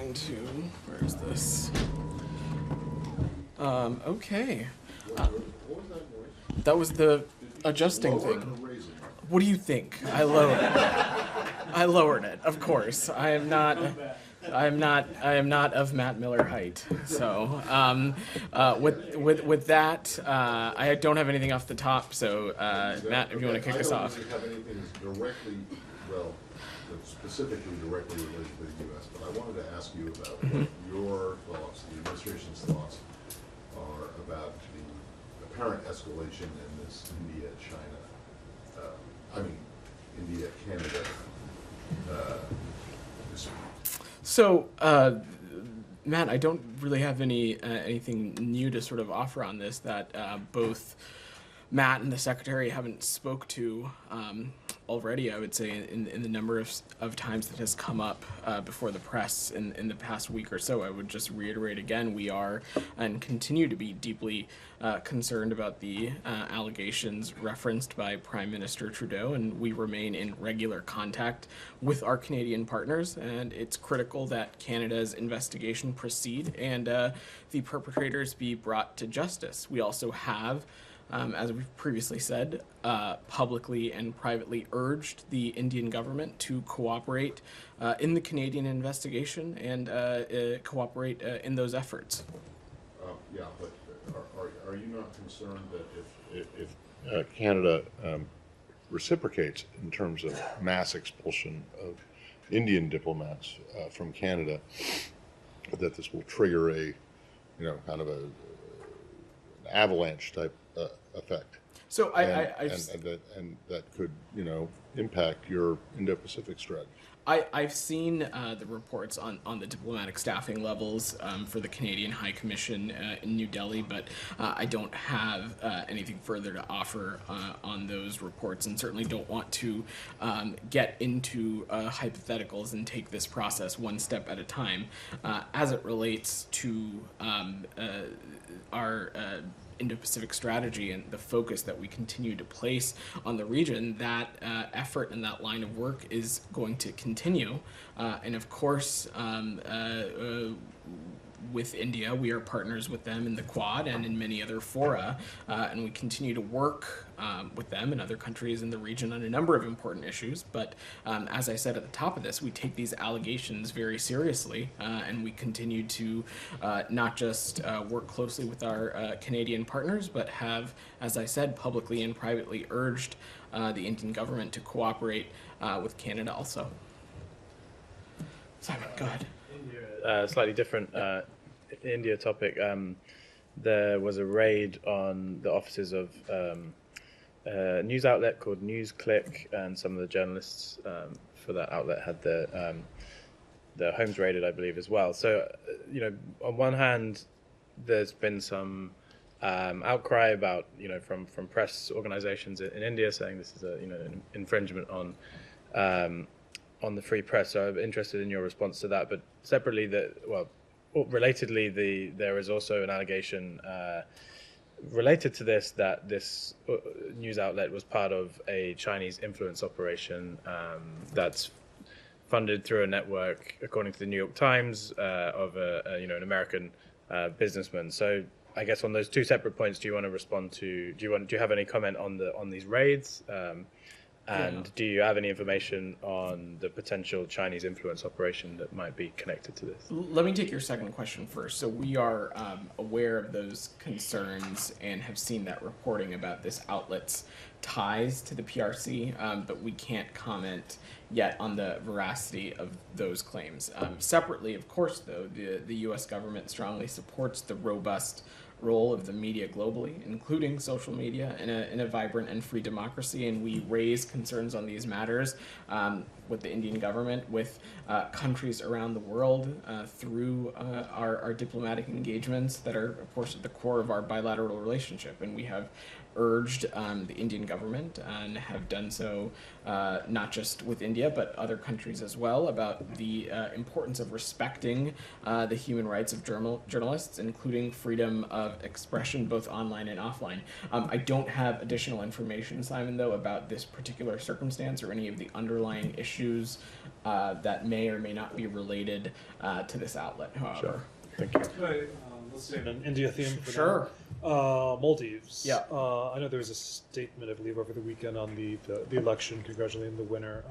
going to, where is this? Okay. That was the adjusting thing. What do you think? I lowered it. I lowered it, of course. I am not of Matt Miller height. So, with that, I don't have anything off the top. So, Matt, if you want to kick us off. I don't really have anything that's directly, well, that's specifically directly related to the U.S., but I wanted to ask you about what your thoughts, the administration's thoughts, are about the apparent escalation in this India-China, India-Canada dispute. So, Matt, I don't really have anything new to sort of offer on this that both Matt and the Secretary haven't spoke to already, I would say, in the number of times that has come up before the press in the past week or so. I would just reiterate again, we are and continue to be deeply concerned about the allegations referenced by Prime Minister Trudeau, and we remain in regular contact with our Canadian partners, and it's critical that Canada's investigation proceed and the perpetrators be brought to justice. We also have, as we've previously said, publicly and privately urged the Indian government to cooperate in the Canadian investigation and cooperate in those efforts. Yeah, but are you not concerned that if Canada reciprocates in terms of mass expulsion of Indian diplomats from Canada, that this will trigger a, kind of an avalanche type effect? So and that could, impact your Indo-Pacific strategy. I've seen the reports on the diplomatic staffing levels for the Canadian High Commission in New Delhi, but I don't have anything further to offer on those reports, and certainly don't want to get into hypotheticals and take this process one step at a time. As it relates to our Indo-Pacific strategy and the focus that we continue to place on the region, that effort and that line of work is going to continue. And of course, with India, we are partners with them in the Quad and in many other fora, and we continue to work with them and other countries in the region on a number of important issues. But as I said at the top of this, we take these allegations very seriously, and we continue to not just work closely with our Canadian partners, but have, as I said, publicly and privately urged the Indian government to cooperate with Canada also. Simon, go ahead. Slightly different India topic. There was a raid on the offices of a news outlet called NewsClick, and some of the journalists for that outlet had their homes raided, I believe, as well. So, on one hand, there's been some outcry about, from press organizations in India saying this is an infringement on the free press. So I'm interested in your response to that. But separately, relatedly, there is also an allegation related to this, that this news outlet was part of a Chinese influence operation that's funded through a network, according to the New York Times, of an American businessman. So I guess on those two separate points, do you want to respond to? Do you have any comment on these raids? And do you have any information on the potential Chinese influence operation that might be connected to this? Let me take your second question first. So we are aware of those concerns and have seen that reporting about this outlet's ties to the PRC, but we can't comment yet on the veracity of those claims. Separately, of course, though, the U.S. government strongly supports the robust role of the media globally, including social media, in a vibrant and free democracy, and we raise concerns on these matters with the Indian government, with countries around the world through our diplomatic engagements that are, of course, at the core of our bilateral relationship. And we have urged the Indian government, and have done so not just with India, but other countries as well, about the importance of respecting the human rights of journalists, including freedom of expression, both online and offline. I don't have additional information, Simon, though, about this particular circumstance or any of the underlying issues that may or may not be related to this outlet, however. Thank you. Right, let's stay on an India theme for Sure. now. Maldives. Yeah. I know there was a statement, I believe, over the weekend on the election congratulating the winner.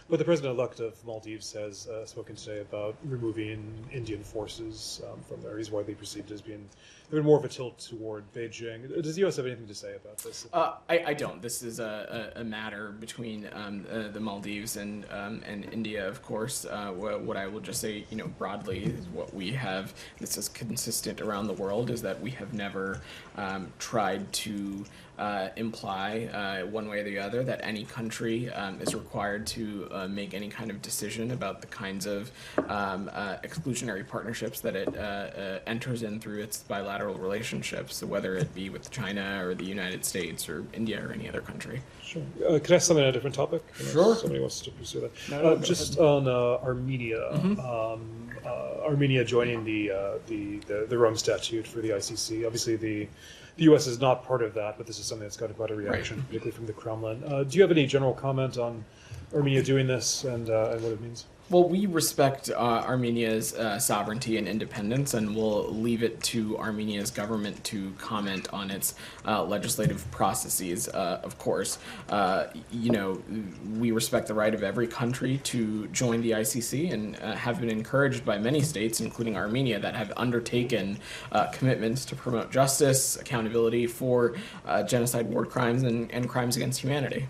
But the president-elect of Maldives has spoken today about removing Indian forces from there. He's widely perceived as being more of a tilt toward Beijing. Does the U.S. have anything to say about this? I don't. This is a matter between the Maldives and India, of course. What I will just say, broadly, is what we have. This is consistent around the world. Is that we have never tried to imply one way or the other that any country is required to make any kind of decision about the kinds of exclusionary partnerships that it enters in through its bilateral relationships, whether it be with China or the United States or India or any other country. Sure. Could I ask something on a different topic? Sure. Somebody wants to pursue that. No, just on Armenia. Armenia joining the Rome Statute for the ICC. Obviously, the U.S. is not part of that, but this is something that's got quite a reaction, particularly from the Kremlin. Do you have any general comment on Armenia doing this and what it means? Well, we respect Armenia's sovereignty and independence, and we'll leave it to Armenia's government to comment on its legislative processes. Of course, we respect the right of every country to join the ICC, and have been encouraged by many states, including Armenia, that have undertaken commitments to promote justice, accountability for genocide, war crimes, and crimes against humanity.